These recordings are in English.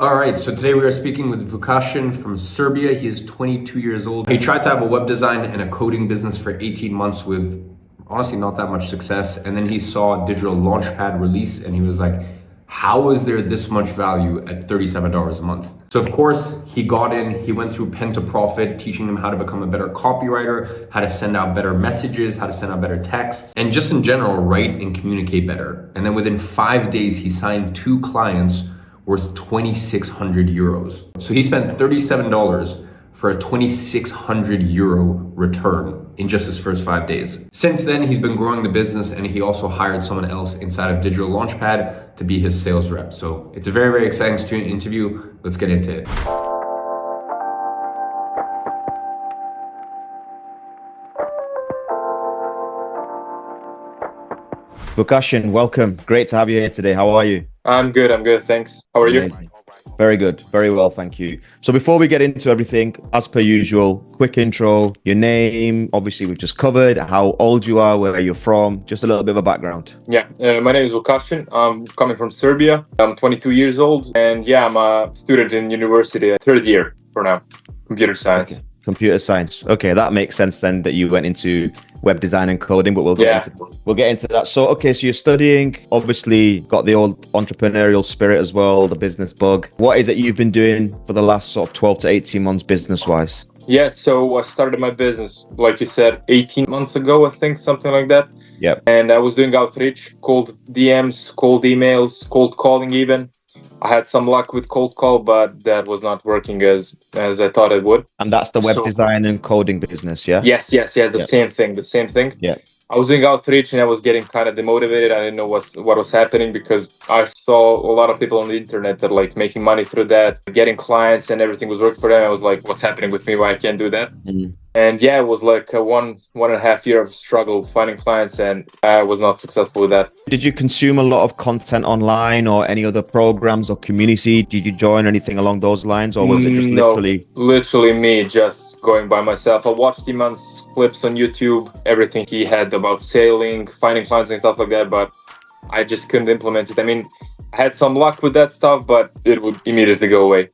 All right, so today we are speaking with Vukasin from Serbia. He is 22 years old. He tried to have a web design and a coding business for 18 months with honestly not that much success. And then he saw digital Launchpad release and he was like, how is there this much value at $37 a month? So of course he got in, he went through Pen to Profit, teaching him how to become a better copywriter, how to send out better messages, how to send out better texts, and just in general, write and communicate better. And then within 5 days, he signed 2 clients worth 2,600 euros. So he spent $37 for a 2,600 euro return in just his first 5 days. Since then, he's been growing the business and he also hired someone else inside of Digital Launchpad to be his sales rep. So it's a very, very exciting student interview. Let's get into it. Vukasin, welcome. Great to have you here today. How are you? I'm good. Thanks. How are you? Very good. Very well, thank you. So before we get into everything, as per usual, quick intro, your name, obviously we've just covered, how old you are, where you're from, just a little bit of a background. Yeah, my name is Vukasin. I'm coming from Serbia. I'm 22 years old. And yeah, I'm a student in university, third year for now, computer science. Okay. Computer science. Okay, that makes sense then that you went into web design and coding, but we'll get into that. So you're studying, obviously got the old entrepreneurial spirit as well, the business bug. What is it you've been doing for the last sort of 12 to 18 months business-wise? Yeah, so I started my business, like you said, 18 months ago, I think, something like that. Yep. And I was doing outreach, cold DMs, cold emails, cold calling even. I had some luck with cold call, but that was not working as I thought it would. And that's the web design and coding business, yeah? Yes. The same thing. Yeah. I was doing outreach and I was getting kind of demotivated. I didn't know what was happening because I saw a lot of people on the internet that like making money through that, getting clients and everything was working for them. I was like, what's happening with me? Why I can't do that? Mm-hmm. And yeah, it was like a one and a half year of struggle finding clients and I was not successful with that. Did you consume a lot of content online or any other programs or community? Did you join anything along those lines or was it just literally me just going by myself? I watched Iman's clips on YouTube, everything he had about sailing, finding clients and stuff like that, but I just couldn't implement it. I mean, I had some luck with that stuff, but it would immediately go away.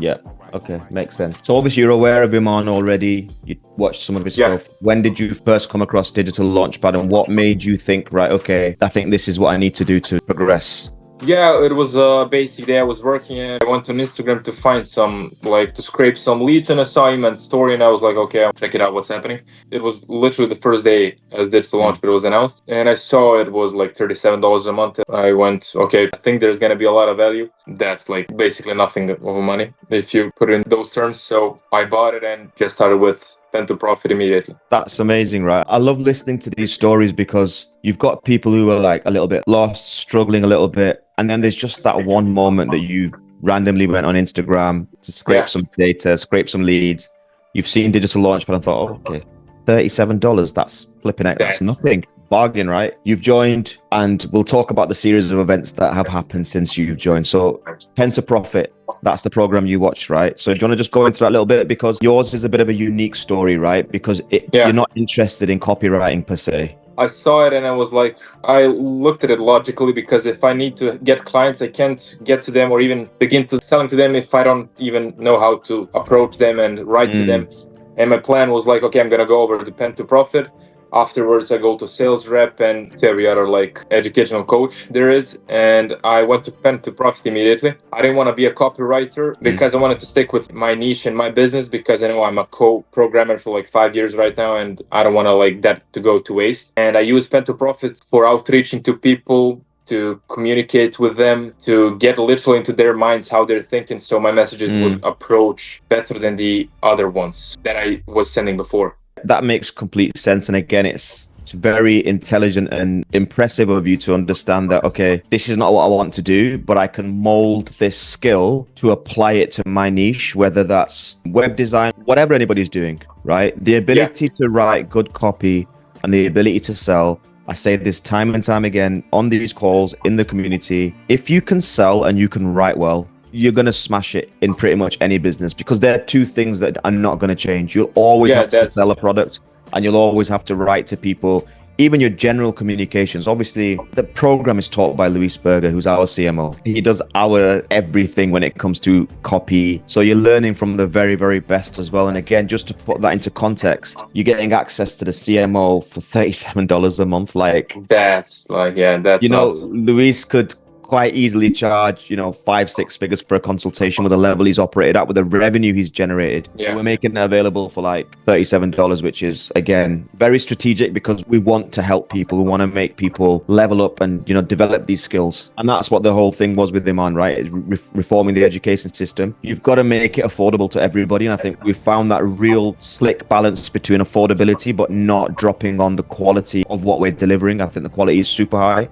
Yeah. Okay. Makes sense. So obviously you're aware of Iman already. You watched some of his stuff. When did you first come across Digital Launchpad and what made you think, right, okay, I think this is what I need to do to progress? Yeah, it was a basic day I was working at. I went on Instagram to find to scrape some leads and I saw Iman's story and I was like, okay, I'll check it out, what's happening. It was literally the first day as Digital Launchpad was announced and I saw it was like $37 a month. I went, okay, I think there's going to be a lot of value. That's like basically nothing of money if you put it in those terms. So I bought it and just started with Pen to Profit immediately. That's amazing, right? I love listening to these stories because you've got people who are like a little bit lost, struggling a little bit. And then there's just that one moment that you randomly went on Instagram to scrape some data, scrape some leads. You've seen Digital Launchpad and thought, oh, okay, $37, that's flipping out. That's nothing. Bargain, right? You've joined and we'll talk about the series of events that have happened since you've joined. So Pen to Profit, that's the program you watched, right? So do you want to just go into that a little bit? Because yours is a bit of a unique story, right? Because you're not interested in copywriting per se. I saw it and I was like, I looked at it logically because if I need to get clients, I can't get to them or even begin to selling to them if I don't even know how to approach them and write to them. And my plan was like, okay, I'm going to go over to Pen to Profit. Afterwards, I go to sales rep and every other like educational coach there is. And I went to Pen to Profit immediately. I didn't want to be a copywriter because I wanted to stick with my niche and my business because I know I'm a co-programmer for like 5 years right now and I don't want to like that to go to waste. And I use Pen to Profit for outreaching to people, to communicate with them, to get literally into their minds how they're thinking so my messages would approach better than the other ones that I was sending before. That makes complete sense. And again, it's very intelligent and impressive of you to understand that, okay, this is not what I want to do, but I can mold this skill to apply it to my niche, whether that's web design, whatever anybody's doing, right? The ability to write good copy and the ability to sell. I say this time and time again on these calls in the community. If you can sell and you can write well, you're going to smash it in pretty much any business because there are two things that are not going to change. You'll always have to sell a product and you'll always have to write to people. even your general communications. Obviously, the program is taught by Luis Berger, who's our CMO. He does our everything when it comes to copy. So you're learning from the very, very best as well. And again, just to put that into context, you're getting access to the CMO for $37 a month. Like, That's like, yeah, that's you know, nuts. Luis could quite easily charge, 5-6 figures for a consultation with the level he's operated at, with the revenue he's generated. Yeah. We're making it available for like $37, which is, again, very strategic because we want to help people. We want to make people level up and, develop these skills. And that's what the whole thing was with Iman, right? Is reforming the education system. You've got to make it affordable to everybody. And I think we've found that real slick balance between affordability, but not dropping on the quality of what we're delivering. I think the quality is super high.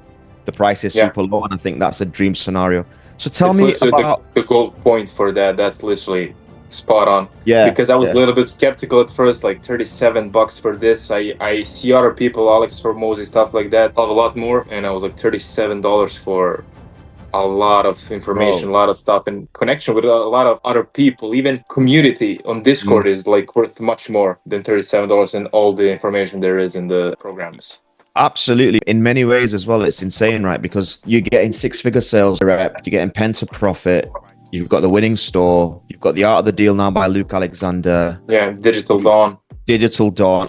The price is super low, and I think that's a dream scenario. So tell me about the gold point for that. That's literally spot on. Yeah, because I was a little bit skeptical at first, like $37 for this. I see other people, Alex Formosi, stuff like that, have a lot more, and I was like $37 for a lot of information, a lot of stuff, and connection with a lot of other people. Even community on Discord is like worth much more than $37 and all the information there is in the programs. Absolutely. In many ways as well, it's insane, right? Because you're getting 6-figure sales rep, you're getting pen to profit, you've got the winning store, you've got the art of the deal now by Luke Alexander. Yeah, Digital Dawn.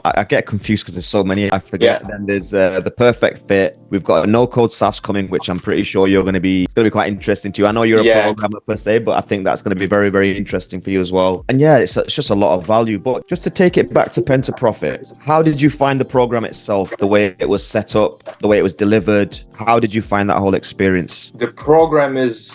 I get confused because there's so many. I forget. Yeah. Then there's the perfect fit. We've got a no-code SaaS coming, which I'm pretty sure it's going to be quite interesting to you. I know you're a programmer per se, but I think that's going to be very, very interesting for you as well. And yeah, it's just a lot of value. But just to take it back to Pen to Profit, how did you find the program itself, the way it was set up, the way it was delivered? How did you find that whole experience? The program is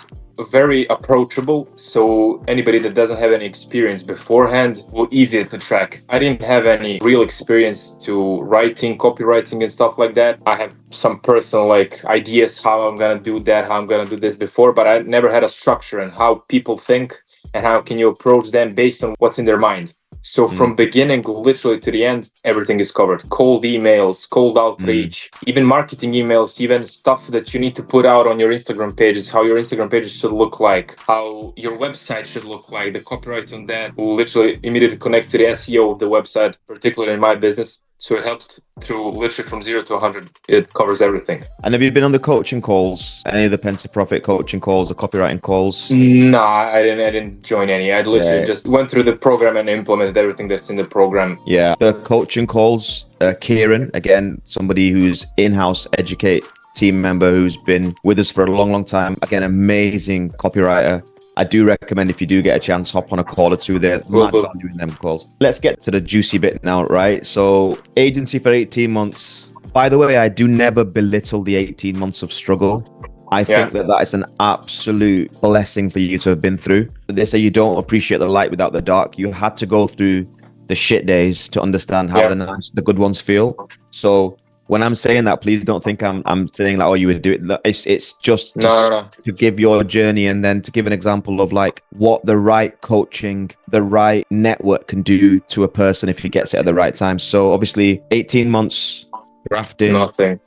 very approachable, so anybody that doesn't have any experience beforehand will easy to track. I didn't have any real experience to writing, copywriting and stuff like that. I have some personal ideas how I'm gonna do that, how I'm gonna do this before, but I never had a structure and how people think and how can you approach them based on what's in their mind. So from beginning literally to the end, everything is covered. Cold emails, cold outreach, even marketing emails, even stuff that you need to put out on your Instagram pages, how your Instagram pages should look like, how your website should look like, the copyright on that literally immediately connects to the SEO of the website, particularly in my business. So it helped through literally from 0 to 100. It covers everything. And have you been on the coaching calls, any of the Pen to Profit coaching calls, the copywriting calls? No, I didn't join any. I literally just went through the program and implemented everything that's in the program. Yeah, the coaching calls, Kieran, again, somebody who's in-house educate team member who's been with us for a long, long time. Again, amazing copywriter. I do recommend if you do get a chance, hop on a call or two there. Mad value in them calls. Let's get to the juicy bit now, right? So agency for 18 months. By the way, I do never belittle the 18 months of struggle. I think that is an absolute blessing for you to have been through. They say you don't appreciate the light without the dark. You had to go through the shit days to understand how the good ones feel. So when I'm saying that, please don't think I'm saying like, oh, you would do it. It's just to give your journey and then to give an example of like what the right coaching, the right network can do to a person if he gets it at the right time. So obviously 18 months drafting. Nothing.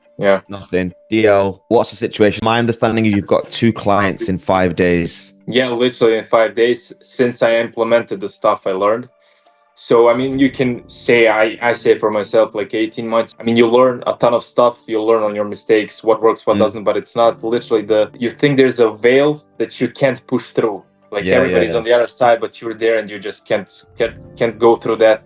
DL, what's the situation? My understanding is you've got 2 clients in 5 days. Yeah, literally in 5 days since I implemented the stuff I learned. So, I mean, you can say, I say for myself, like 18 months. I mean, you learn a ton of stuff. You learn on your mistakes, what works, what doesn't, but it's not literally you think there's a veil that you can't push through. Like everybody's on the other side, but you're there and you just can't go through that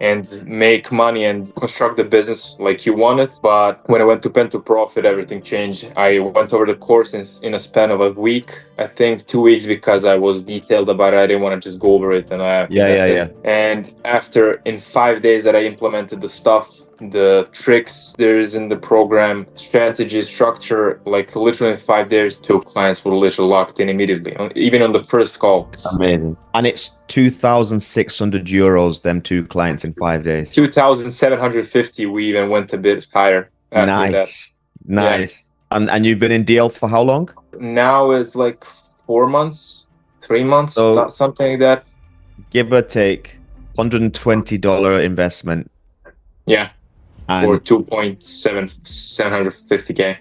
and make money and construct the business like you want it. But when I went to Pen to Profit, everything changed. I went over the course in a span of a week, I think 2 weeks, because I was detailed about it. I didn't want to just go over it. And And after in 5 days that I implemented the stuff, the tricks there is in the program, strategy, structure, like literally in 5 days, 2 clients were literally locked in immediately, even on the first call. It's amazing. And it's 2,600 euros, them 2 clients in 5 days. 2,750. We even went a bit higher. Nice. And you've been in DL for how long? Now it's like 4 months, 3 months, so, something like that. Give or take, $120 investment. Yeah. For 2.750K.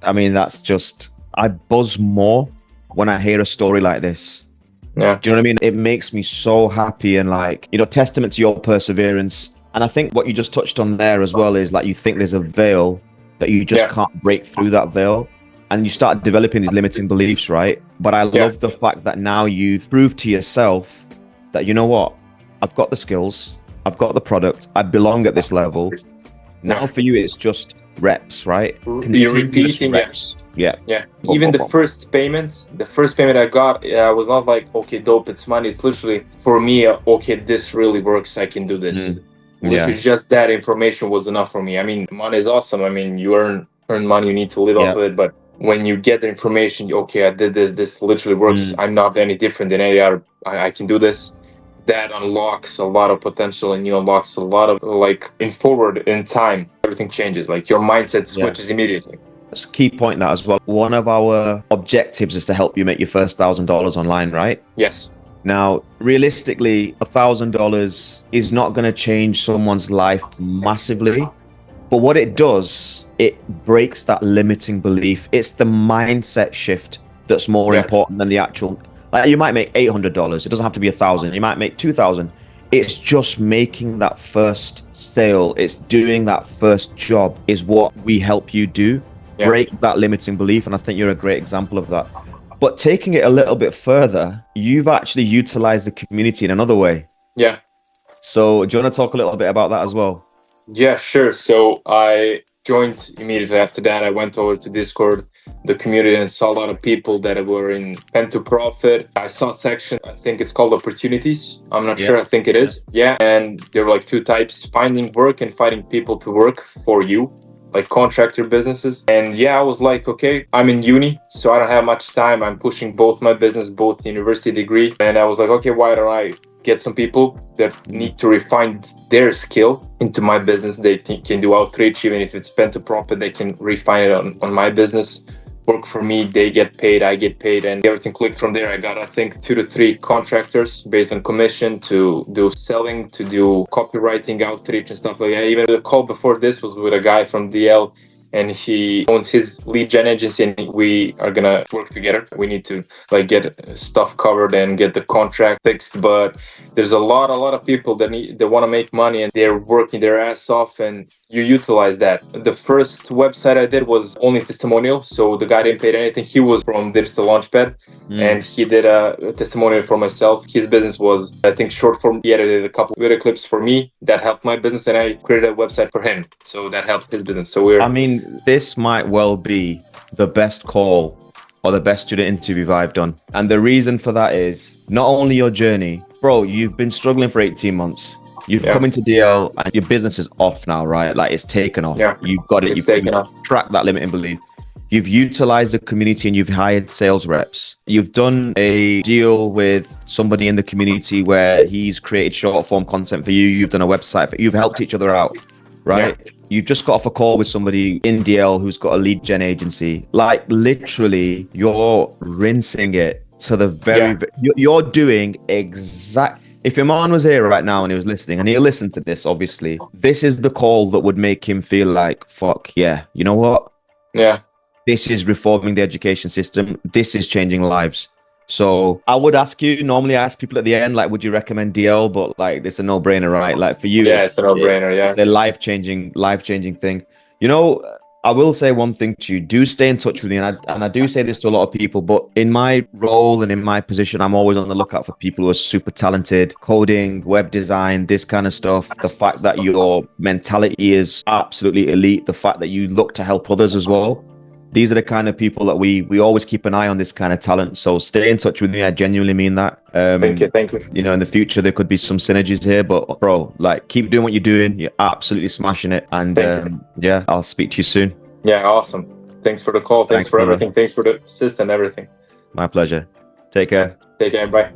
I mean, that's just, I buzz more when I hear a story like this. Yeah. Do you know what I mean? It makes me so happy and like, testament to your perseverance. And I think what you just touched on there as well is like you think there's a veil that you just can't break through that veil. And you start developing these limiting beliefs, right? But I love the fact that now you've proved to yourself that, you know what, I've got the skills, I've got the product, I belong at this level. Now for you, it's just reps, right? You're repeating reps. Yeah. Even the first payment I got, was not like, okay, dope, it's money. It's literally for me, okay, this really works. I can do this. Literally just that information was enough for me. I mean, money is awesome. I mean, you earn money, you need to live off of it. But when you get the information, okay, I did this literally works. I'm not any different than any other. I can do this. That unlocks a lot of potential, and you unlocks a lot of like in time, everything changes. Like your mindset switches immediately. That's a key point that as well. One of our objectives is to help you make your first $1,000 online, right? Yes. Now, realistically, $1,000 is not going to change someone's life massively, but what it does, it breaks that limiting belief. It's the mindset shift that's more important than the actual. Like you might make $800. It doesn't have to be 1,000. You might make 2,000. It's just making that first sale. It's doing that first job is what we help you do. Break that limiting belief. And I think you're a great example of that. But taking it a little bit further, you've actually utilized the community in another way. Yeah. So do you want to talk a little bit about that as well? Yeah, sure. So I joined immediately after that. I went over to Discord, the community, and saw a lot of people that were in pen to profit. I saw a section, I think it's called opportunities. I'm not sure. I think it is. Yeah. And there were like two types: finding work and finding people to work for you, like contractor businesses. And I was like, okay, I'm in uni, so I don't have much time. I'm pushing both my business, both university degree. And I was like, okay, why don't I get some people that need to refine their skill into my business? They can do outreach, even if it's pen to profit, they can refine it on my business. Work for me, they get paid, I get paid, and everything clicked from there. I got, I think, 2 to 3 contractors based on commission to do selling, to do copywriting, outreach, and stuff like that. Even the call before this was with a guy from DL, and he owns his lead gen agency, and we are gonna work together. We need to like get stuff covered and get the contract fixed. But there's a lot of people that want to make money, and they're working their ass off, and you utilize that. The first website I did was only testimonial, so the guy didn't pay anything. He was from Digital Launchpad, and he did a testimonial for myself. His business was, I think, short form. He edited a couple video clips for me that helped my business, and I created a website for him, so that helped his business. So this might well be the best call or the best student interview I've done. And the reason for that is not only your journey, bro, you've been struggling for 18 months. You've come into DL and your business is off now, right? Like it's taken off. You've got it. You've tracked that limiting belief. You've utilized the community and you've hired sales reps. You've done a deal with somebody in the community where he's created short form content for you. You've done a website. You've helped each other out, right? You've just got off a call with somebody in DL who's got a lead gen agency. Like literally, you're rinsing it to the very, you're doing exact. If Iman was here right now and he was listening, and he'll listen to this, obviously, this is the call that would make him feel like, fuck yeah, you know what? Yeah. This is reforming the education system. This is changing lives. So I would ask you, normally I ask people at the end, like, would you recommend DL? But like, it's a no-brainer, right? Like for you, it's a no-brainer. It's a life-changing thing. You know, I will say one thing to you, do stay in touch with me. And I do say this to a lot of people, but in my role and in my position, I'm always on the lookout for people who are super talented, coding, web design, this kind of stuff. The fact that your mentality is absolutely elite, the fact that you look to help others as well. These are the kind of people that we always keep an eye on, this kind of talent. So stay in touch with me. I genuinely mean that. Thank you. You know, in the future, there could be some synergies here, but bro, like keep doing what you're doing. You're absolutely smashing it. And I'll speak to you soon. Yeah, awesome. Thanks for the call. Thanks for everything. Thanks for the assist and everything. My pleasure. Take care. Take care. Bye.